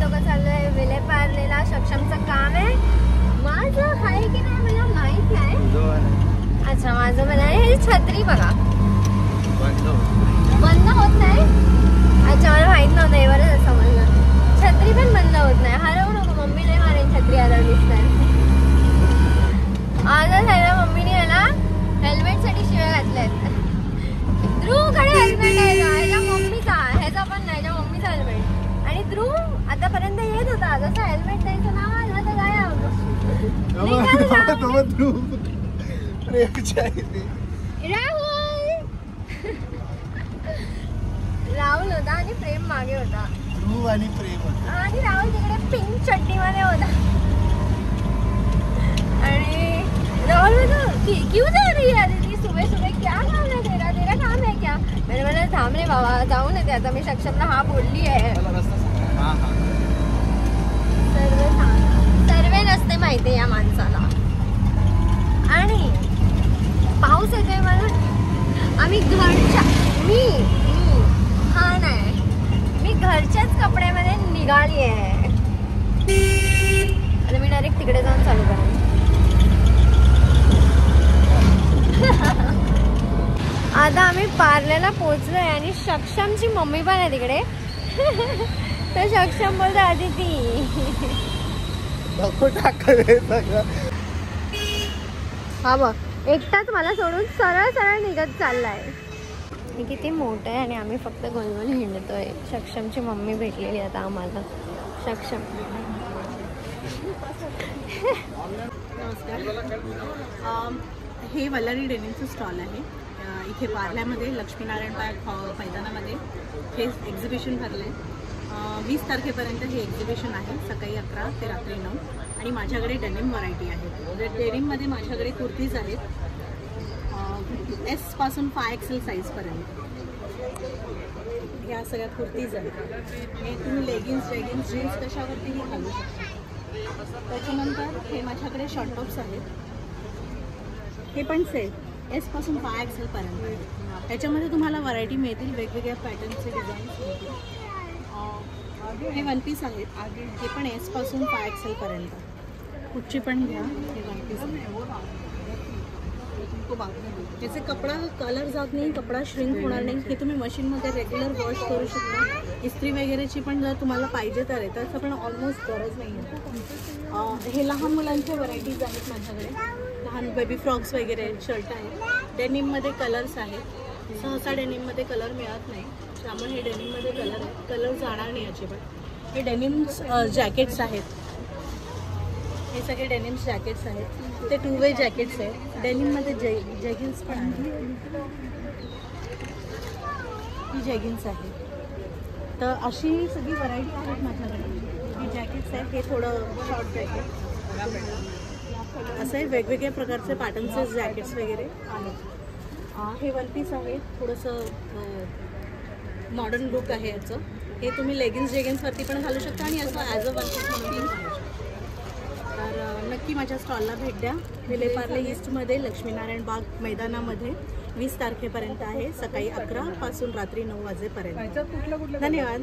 लोक चाललोय विलेपार्लेला. सक्षमचं काम आहे. माझं आहे की नाही मला माहित नाही. अच्छा माझं पण आहे. हे छत्री बघा बंद होत नाही. अच्छा मला माहित नव्हतं. एवढंच समजलं. छत्री पण बंद होत नाही. हरवू नको. मम्मी नाही मारेन छत्री हरवलीच तर. आजच आहे ना मम्मीने याला हेल्मेट साठी शिव्या घातल्यात. ध्रुवकडे हेल्मेट आहे का? ह्याच्या मम्मीचा. ह्याचा पण नाही. ह्याच्या मम्मीचा हेल्मेट. आणि ध्रुव आतापर्यंत येत होता. जसं हेल्मेट द्यायचं नाव आलं तर काय राहुल होता आणि प्रेम मागे होता. ध्रुव आणि प्रेम होता. आणि राहुल तिकडे पिंक चड्डी मध्ये होता. आणि राहुल क्यों जा रही है दीदी सुबह सुबह? क्या काम है तेरा? तेरा काम है क्या? मैंने बोला थांब रे बाबा जाऊन येते आता. मी सक्षमला हा बोलली आहे. सर्वे नसते माहिती या माणसाला. आणि पाऊस येतोय म्हणून आम्ही घरच्या हा नाही मी घरच्याच कपड्यामध्ये निघाली आहे. आता मी डायरेक्ट तिकडे जाऊन चालू करेन. आता आम्ही पार्लेला पोहोचलोय आणि सक्षमची मम्मी पण आहे तिकडे. तर सक्षम बोलतो आदिती हा बघ एकटाच मला सोडून सरळ सरळ निघत चाललाय. हे किती मोठं आहे आणि आम्ही फक्त गोलगोल हिंडतोय. सक्षमची मम्मी भेटलेली आता आम्हाला. सक्षम हे वल्लरी डेनिमचं स्टॉल आहे. इथे पार्ल्यामध्ये लक्ष्मीनारायण बाग मैदानामध्ये हे एक्झिबिशन भरलं आहे. 20 तारखेपर्यंत हे एक्झिबिशन आहे. सकाळी 11 ते रात्री 9. आणि माझ्याकडे डेनिम व्हरायटी आहे. डेनिममध्ये माझ्याकडे कुर्तीज आहेत. S पासून 5XL साईजपर्यंत ह्या सगळ्या कुर्तीज आहेत. हे तुम्ही लेगिन्स जीन्स कशावरतीही घालू शकता. त्याच्यानंतर हे माझ्याकडे शॉर्ट टॉप्स आहेत. हे पण सेट S पासून 5XL पर्यंत. त्याच्यामध्ये तुम्हाला व्हरायटी मिळतील. वेगवेगळ्या पॅटर्नचे डिझाईन्स मिळतील. हे वन पीस आहेत. हे पण S पासून 5XL पर्यंत. कुठची पण घ्या. हे वन पीस याचे कपडा कलर जात नाही. कपडा श्रिंक होणार नाही. हे तुम्ही मशीनमध्ये रेग्युलर वॉश करू शकता. इस्त्री वगैरेची पण जर तुम्हाला पाहिजे तर आहे. त्याचं पण ऑलमोस्ट गरज नाही आहे. हे लहान मुलांच्या व्हरायटीज आहेत माझ्याकडे. लहान बेबी फ्रॉक्स वगैरे शर्ट आहेत. डेनिममध्ये कलर्स आहेत. सहसा डेनिममध्ये कलर मिळत नाही. त्यामुळे हे डेनिममध्ये कलर आहेत. कलर जाणार नाही याचे पण. हे डेनिम्स जॅकेट्स आहेत. हे सगळे डेनिम्स जॅकेट्स आहेत. ते 2 वे जॅकेट्स आहेत. डेनिममध्ये जेगिन्स पण आहेत. ही जेगिन्स आहे. तर अशी सगळी व्हरायटी आहेत माझ्याकडे. ही जॅकेट्स आहेत. हे थोडं शॉर्ट जॅकेट असं आहे. वेगवेगळ्या प्रकारचे पॅटर्नचे जॅकेट्स वगैरे आहेत. हे वन पीस आहे. थोडंसं मॉडर्न लुक आहे याचं. हे तुम्ही जेगिन्सवरती पण घालू शकता आणि असं ॲज अ वन पीस म्हणून घालू शकता. तर नक्की माझ्या स्टॉलला भेट द्या. विलेपार्ले ईस्टमध्ये लक्ष्मीनारायण बाग मैदानामध्ये 20 तारखेपर्यंत आहे. सकाळी 11 पासून रात्री 9 वाजेपर्यंत. धन्यवाद.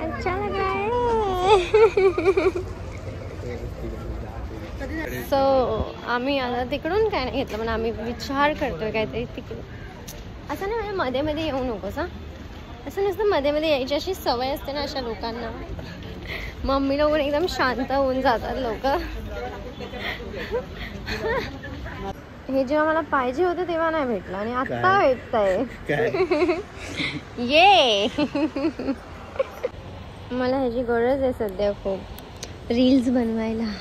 अच्छा लग रहा है. सो आम्ही आता तिकडून काय नाही घेतलं पण आम्ही विचार करतोय काहीतरी तिकडून. असं नाही मध्ये मध्ये येऊ नकोस हा. असं नसतं मध्ये मध्ये यायची अशी सवय असते ना अशा लोकांना. मम्मी लोक एकदम शांत होऊन जातात लोक. हे जेव्हा मला पाहिजे होतं तेव्हा नाही भेटलं आणि आता भेटतंय. ये मला ह्याची गरज आहे सध्या खूप रील्स बनवायला.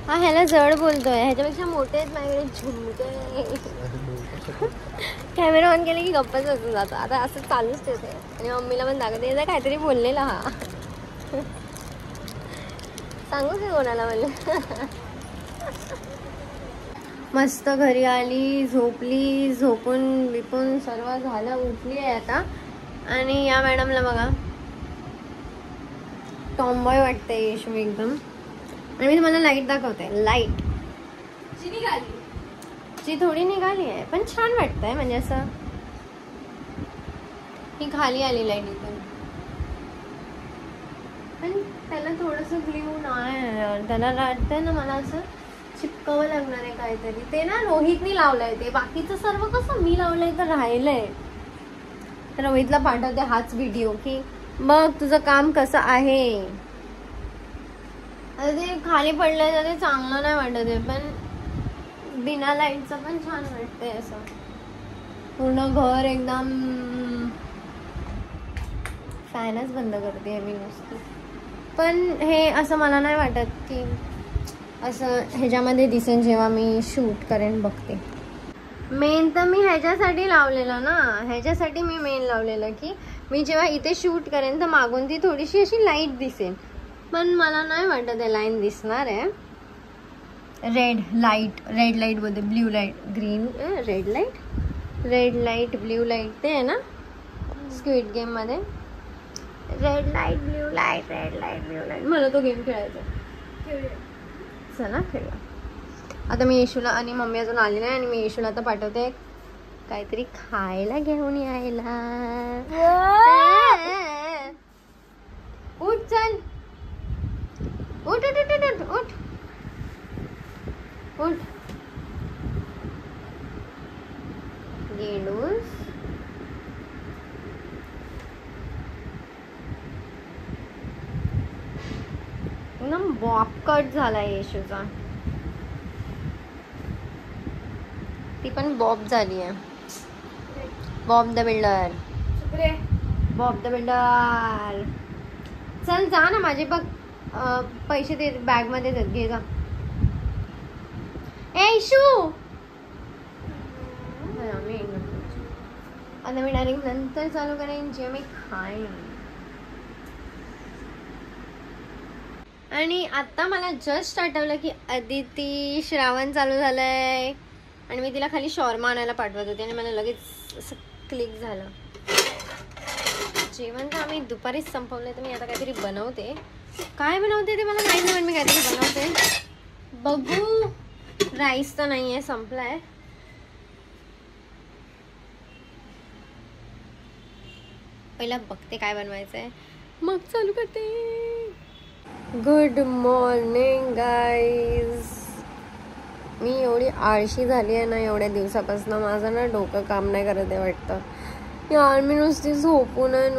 हा ह्याला जड बोलतोय. ह्याच्यापेक्षा मोठे आहेत माझ्याकडे झुमके. कॅमेरा ऑन केले की गप्पच बसून जातो. आता असं चालूच ठेवते आणि मम्मीला पण दाखवते काहीतरी बोललेला हा. सांगू की कोणाला म्हणलं. मस्त घरी आली, झोपली. झोपून बिपून सर्व झालं. उठली आहे आता. आणि या मॅडमला बघा टॉमबॉय वाटते यशू एकदम. आणि मी तुम्हाला लाईट दाखवते. लाईट जी थोडी निघाली आहे पण छान वाटतंय. म्हणजे असं ही खाली आली लाईट इथून, पण त्याला थोडंसं ग्ल्यू नाही, त्याला वाटतंय ना मला असं चिपकावं लागणार आहे काहीतरी. ते ना रोहितनी लावलंय, ते बाकीचं सर्व कसं मी लावलंय तर राहिलंय. तर रोहितला पाठवते हाच व्हिडिओ की मग तुझं काम कसं आहे. आता ते खाली पडलंय तर ते चांगलं नाही वाटत आहे, पण बिना लाईटचं पण छान वाटतंय. असं पूर्ण घर एकदम, फॅनच बंद करते मी नुसती. पण हे असं मला नाही वाटत की असं ह्याच्यामध्ये दिसेल जेव्हा मी शूट करेन. बघते. मेन तर मी ह्याच्यासाठी लावलेलं ना, ह्याच्यासाठी मी मेन लावलेलं की मी जेव्हा इथे शूट करेन तर मागून ती थोडीशी अशी लाईट दिसेल, पण मला नाही वाटत आहे लाईन दिसणार आहे. रेड लाईट बोलते, blue light, green red light blue light, ते आहे ना स्क्विड गेम मध्ये. रेड लाईट ब्ल्यू लाईट, मला तो गेम खेळायचा. चला खेळूया. आता मी येशूला, आणि मम्मी अजून आली नाही, आणि मी येशूला आता पाठवते काहीतरी खायला घेऊन यायला. उठ चल, उठ उठ उठ उठ उठ उठ. गेंडूस एकदम बॉब कट झाला येशूचा. ती पण बॉब झाली आहे. Bob the builder, Bob the builder. चल जा ना, माझे बघ पैसे दे, बॅग मध्ये देत, घे जा. येशू आता मी डायरेक्ट नंतर चालू करेन जे मी खाईन. आणि आता मला जस्ट आठवलं की अदिती श्रावण चालू झालंय, आणि मी तिला खाली शॉर्मा आणायला पाठवत होते, आणि मला लगेच असं क्लिक झालं. जेवण तर आम्ही दुपारीच संपवलंय, तर मी आता काहीतरी बनवते. काय बनवते ते मला माहिती नाही, पण मी काहीतरी बनवते. बघू. राईस तर नाही आहे, संपलाय. पहिला बघते काय बनवायचंय, मग चालू करते. Good morning guys. मी एवढी आळशी झाली आहे ना एवढ्या दिवसापासून, माझं ना डोकं काम नाही करत आहे वाटतं. यार मी नुसती झोपून आहे,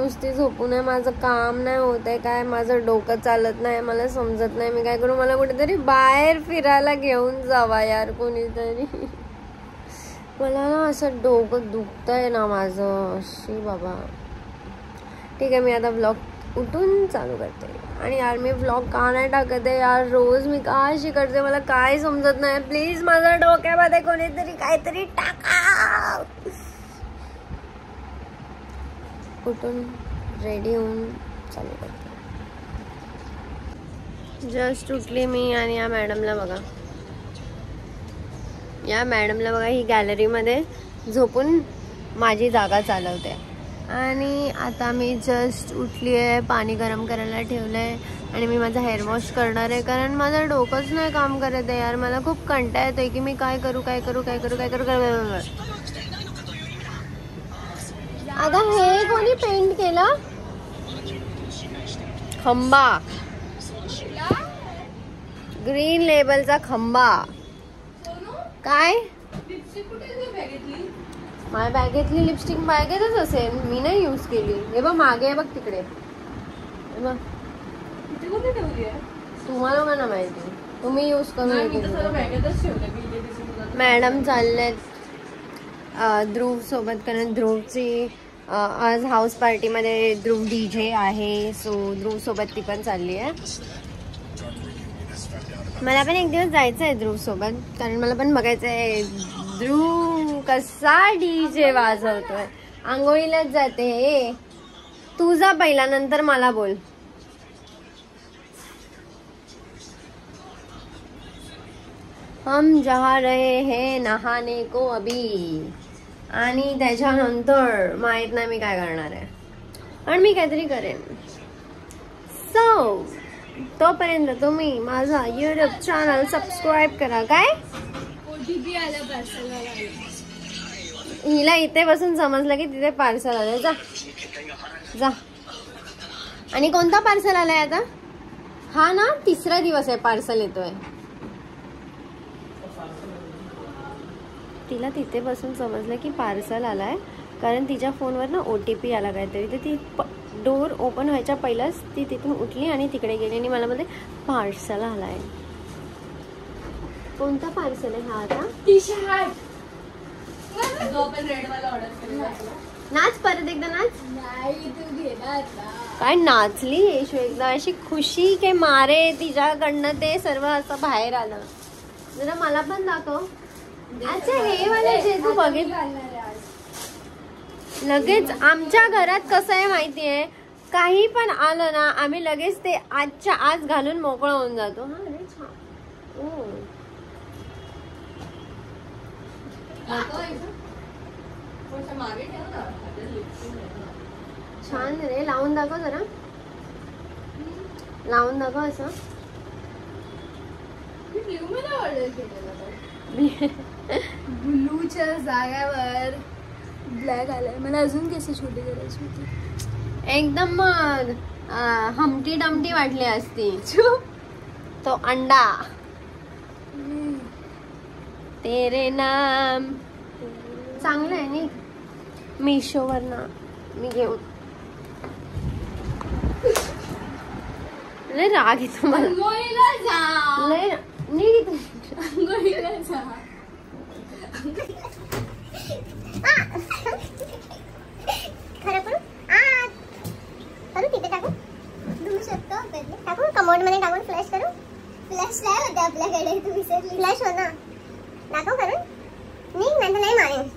माझं काम नाही होत आहे, काय माझं डोकं चालत नाही, मला समजत नाही मी काय करू. मला कुठेतरी बाहेर फिरायला घेऊन जावा यार कोणीतरी. मला ना असं डोकं दुखतंय ना माझं. शी बाबा. ठीक आहे, मी आता व्लॉग उठून चालू करते. आणि यार मी व्लॉग का नाही टाकत आहे यार, रोज मी का अशी करते मला काय समजत नाही. प्लीज माझ्या डोक्यामध्ये कोणीतरी काहीतरी टाका. उठून रेडी होऊन चालू करते. जस्ट उठली मी, आणि या मॅडमला बघा, ही गॅलरीमध्ये झोपून माझी जागा चालवते. आणि आता मी जस्ट उठली आहे, पाणी गरम करायला ठेवलं आहे, आणि मी माझा हेअर वॉश करणार आहे, कारण माझं डोकंच नाही काम करत आहे यार. मला खूप कंटाळा येतोय की मी काय करू. आता हे कोणी पेंट केलं? खंबा, ग्रीन लेबलचा खंबा. काय माझ्या बॅगेतली लिपस्टिक बॅगेतच असेल, मी नाही यूज केली. हे बघ मागे आहे बघ तिकडे, तुम्हाला मला माहिती, तुम्ही यूज करून. मॅडम चाललेत ध्रुव सोबत, कारण ध्रुवची आज हाऊस पार्टीमध्ये ध्रुव DJ आहे, सो ध्रुव सोबत ती पण चालली आहे. मला पण एक दिवस जायचं आहे ध्रुव सोबत, कारण मला पण बघायचं आहे ध्रुव कसा DJ वाजवतोय. आंघोळीलाच जाते, तुझा पहिला, नंतर मला बोल. हम जहा रहे हैं नहाने को अभी, आणि त्याच्यानंतर माहित नाही मी काय करणार आहे, पण मी काहीतरी करेन. सो तोपर्यंत तुम्ही माझा YouTube चॅनल सबस्क्राईब करा. काय हिला इथे बसून समजलं की तिथे पार्सल आलंय. जा जा. आणि कोणता पार्सल आलाय आता? हा ना, 3रा दिवस आहे पार्सल येतोय. तिला तिथे बसून समजलं की पार्सल आलाय, कारण तिच्या फोनवर ना OTP आला काहीतरी. तर ती डोर ओपन व्हायच्या पहिलाच ती तिथून उठली आणि तिकडे गेली आणि मला बोलते पार्सल आलाय. कोणता पार्सल आहे हा आता? टी-शर्ट जो आपण रेड वाला ऑर्डर केलेला. नाच, परत एकदा नाच. नाही तू घेणार. काय नाचली येशू एकदा, अशी खुशी के मारे तिच्याकडनं ते सर्व असं बाहेर आलं. जरा मला पण दाखव. अच्छा, हे वाले जे तू बघितलं लगेच. आमच्या घरात कसं आहे माहितीये, काही पण आलं ना आम्ही लगेच ते आजच्या आज घालून मोकळं होऊन जातो. हा रे छान. ओ छान रे. लावून दाखव जरा, लावून दाखव असं. ऑर्डर केलेलं ब्लूच्या जाग्यावर ब्लॅक आलाय. मला अजून केस छोटे करायचे होते. एकदम हमटी डमटी वाटली असती. तो अंडा तेरे नाम चांगलं आहे नी. मिशोवर ना मी घेऊन लय राग येतो मला. लय नीट तिथे टाकू धुवू शकतो. टाकू कमोड मध्ये टाकून फ्लॅश करू. फ्लॅश नाही होते आपल्याकडे, तू विसरली. फ्लॅश हो ना, दाखव करून. निघ नंतर नाही मारेन.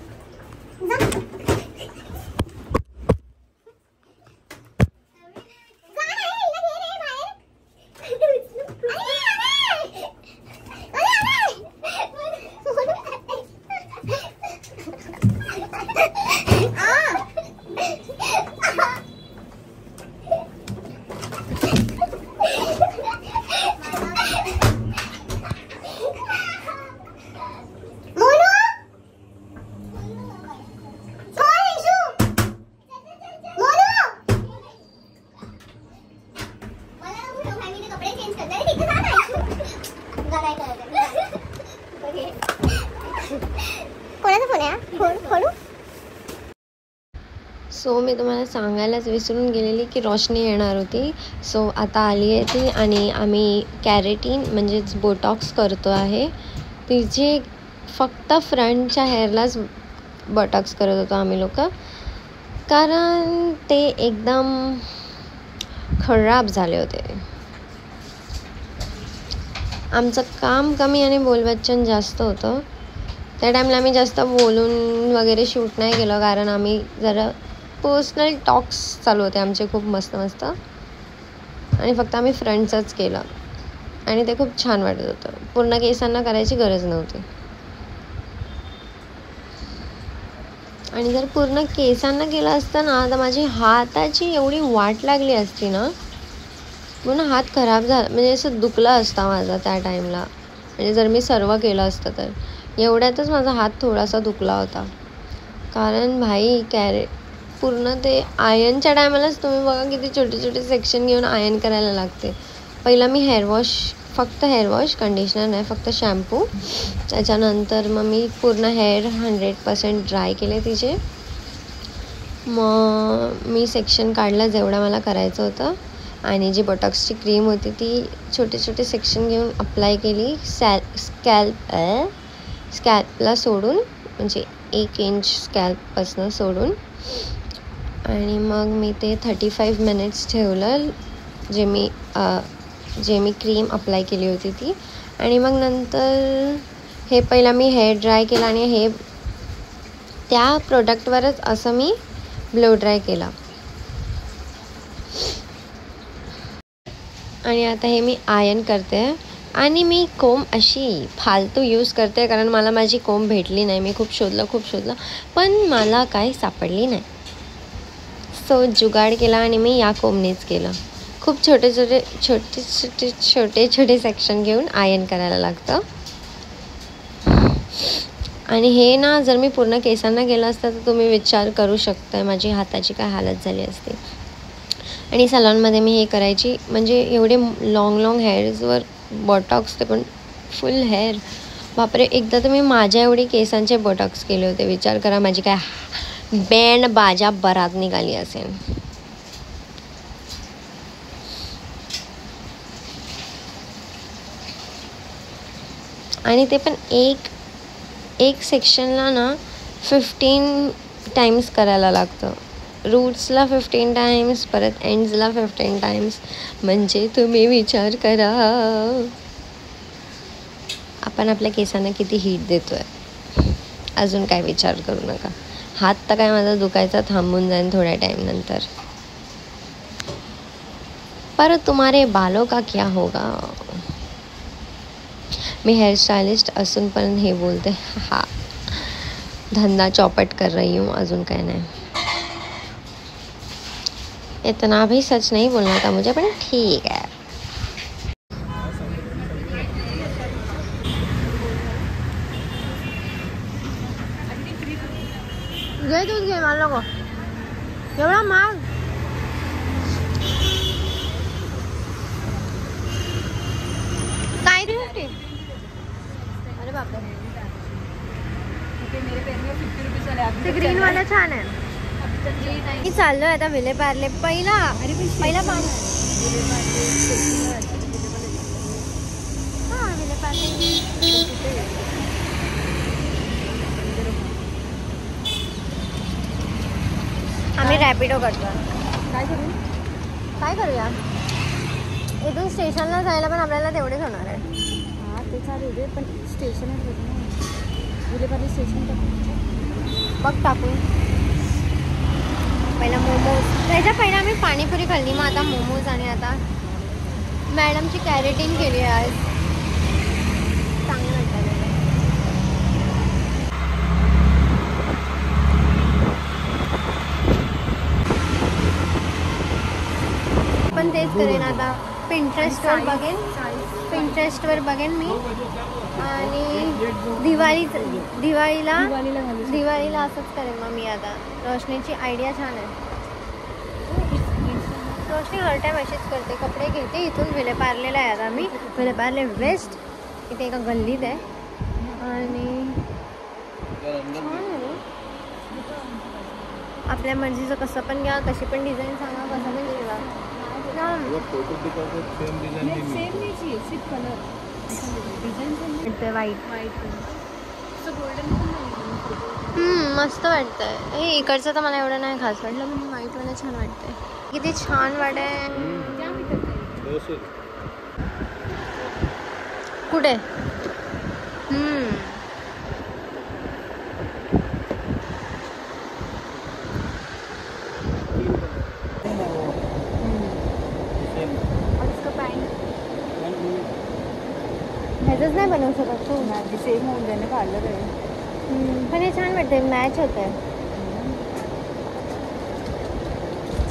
सो मी तुम्हाला सांगायलाच विसरून गेलेली की रोशनी येणार होती. सो आता आली आहे ती आणि आम्ही कॅरेटीन म्हणजेच बोटॉक्स करतो आहे. तिचे फक्त फ्रंटच्या हेअरलाच बोटॉक्स करत होतो आम्ही लोक, कारण ते एकदम खराब झाले होते. आमचं काम कमी आणि बोलवचन जास्त होतं. त्या टाईमला आम्ही जास्त बोलून वगैरे शूट नाही केलं, कारण आम्ही जरा पर्सनल टॉक्स चालू होते आमचे खूप मस्त मस्त, आणि फक्त आम्ही फ्रेंड्सच केलं आणि ते खूप छान वाटत होतं. पूर्ण केसांना करायची गरज नव्हती. आणि जर पूर्ण केसांना केलं असतं ना तर माझी हाताची एवढी वाट लागली असती ना, पूर्ण हात खराब झाला, म्हणजे असं दुखला असता माझा त्या टाईमला. म्हणजे जर मी सर्व केलं असतं तर एवढ्यातच माझा हात थोडासा दुखला होता. कारण भाई पूर्ण ते आयनच्या टायमालाच तुम्ही बघा किती छोटे छोटे सेक्शन घेऊन आयन करायला लागते. पहिला मी हेअरवॉश, फक्त हेअरवॉश, कंडिशनर नाही, फक्त शॅम्पू. त्याच्यानंतर मग मी पूर्ण हेअर 100% ड्राय केले तिचे. मग मी सेक्शन काढला जेवढा मला करायचं होतं, आणि जी बोटॉक्सची क्रीम होती ती छोटे छोटे सेक्शन घेऊन अप्लाय केली स्कॅल्पला सोडून, म्हणजे 1 इंच स्कॅल्पपासून सोडून. आणि मग मी ते 35 मिनिट्स ठेवलं, जे मी क्रीम अप्लाय केली होती ती. आणि मग नंतर हे पहिला मी हेअर ड्राय केला आणि हे त्या प्रोडक्टवरच असं मी ब्लो ड्राय केला. आणि आता हे मी आयन करते. आणि मी कोंब अशी फालतू यूज करते, कारण मला माझी कोंब भेटली नाही. मी खूप शोधलं पण मला काही सापडली नाही. सो जुगाड केला आणि मी या कोंबनीच केलं. खूप छोटे छोटे सेक्शन घेऊन आयन करायला लागतं. आणि हे ना जर मी पूर्ण केसांना केलं असतं तर तुम्ही विचार करू शकताय माझी हाताची काय हालत झाली असते. आणि सलॉनमध्ये मी हे करायची, म्हणजे एवढे लॉंग हेअर्सवर बॉटॉक्स, ते पण फुल हेअर. बापरे, एकदा तर मी माझ्या एवढे केसांचे बॉटॉक्स केले होते. विचार करा माझी काय बँड बाजा बरात निघाली असेल. आणि ते पण एक सेक्शनला ना 15 टाइम्स करायला लागतं. रूट्सला 15 टाइम्स, परत एंड्सला 15 टाइम्स. म्हणजे तुम्ही विचार करा आपण आपल्या केसांना किती हीट देतोय. अजून काय विचार करू नका. हात तर काय माझा दुखायचा थांबून जाईल थोड्या टाइम नंतर. पर तुम्हारे बालों का क्या होगा. मी हेअरस्टायलिस्ट असून पण हे बोलते, हा धंदा चौपट कर रही हूँ, अजून काय नाही. इतना भी सच नहीं बोलना था मुझे, पण ठीक है. घे दूध घे, मला नको एवढा महाग. काय 350. अरे बापरे, ते ग्रीन वाला छान आहे. मी चाललोय आता विलेपार्ले. पहिला पाणी विलेपार्ले. आम्ही रॅपिडो करतो. काय करूया. इथून स्टेशनला जायला पण आपल्याला तेवढेच होणार आहे. हां ते चालेल रे, पण स्टेशनच होतं ना विलेपार्ले स्टेशन. बघ टाकू. पहिला मोमोज, त्याच्या पहिला आम्ही पाणीपुरी खाल्ली, मग आता मोमोज. आणि आता मॅडमची कॅरेटीन केली आहे आज. चांगलं वाटतं. पण तेच करेन आता. पिंटरेस्टवर बघेन मी. आणि दिवाळीला असंच करेन मग मी आता. रोशनीची आयडिया छान आहे. रोशनी हर टाईम अशीच करते. कपडे घेते इथून विलेपार्लेला आहे आता मी. विलेपार्ले वेस्ट इथे एका गल्लीत आहे. आणि आपल्या मर्जीचं कसं पण घ्या, कशी पण डिझाईन सांगा, कसं पण शिवा. मस्त वाटतंय. हे इकडचं तर मला एवढं नाही खास वाटलं, पण व्हाईट वाला छान वाटतंय. किती छान वाटतंय. कुठे ह्याचंच नाही बनवू शकत तू. सेम होऊन जाईल का अलग आहे. पण हे छान वाटतंय, मॅच होत आहे.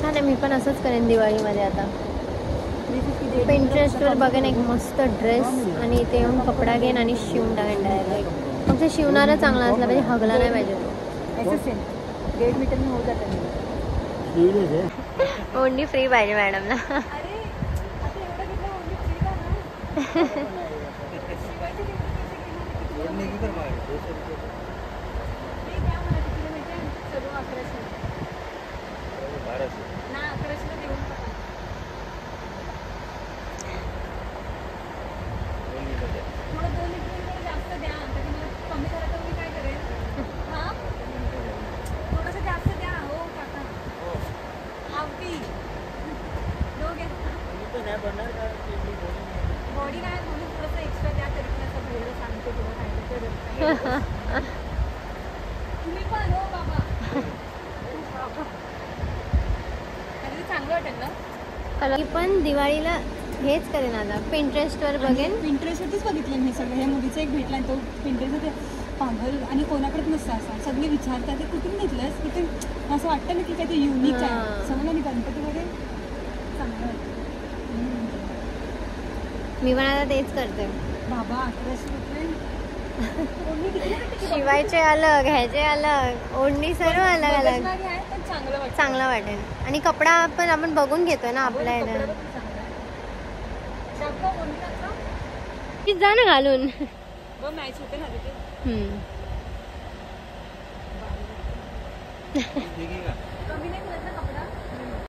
छान आहे. मी पण असंच करेन दिवाळीमध्ये आता. पिंटरेस्टवर बघेन एक मस्त ड्रेस आणि इथे येऊन कपडा घेईन आणि शिवून टाकेन डायरेक्ट. फक्त शिवणारा चांगला असला पाहिजे, हगला नाही पाहिजे तो. असं सेम 1.5 मीटर होत जातं. ओनली फ्री पाहिजे मॅडमला. बॉडी काय म्हणून थोडंसं एक्स्ट्रा द्या तरी पण असं भरलं सांगते तुला तुम्ही पण हो बाबा. चांगलं वाटेल ना. मी पण दिवाळीला हेच करेन आता. पिंटरेस्टवर बघेन. पिंटरेस्टवरतीच बघितले मी सगळं. हे मुलीचं एक भेटला तो पिंटरेस्ट पागल आणि कोणाकडेच नसतं असं. सगळे विचारतात ते कुठून घेतलंस, कुठे असं वाटतं ना की काहीतरी युनिक आहे. समजलं मी गणपतीमध्ये चांगलं वाटतं. मी पण आता तेच करते. बाबा 1100 रुपये शिवायचे अलग, ह्याचे अलग, ओढणी सर्व अलग अलग. चांगलं वाटेल. आणि कपडा पण आपण बघून घेतोय ना आपल्या इथं. जा ना घालून. मॅच होते ना तिथे. हम्म. कमी नाही मिळत ना कपडा.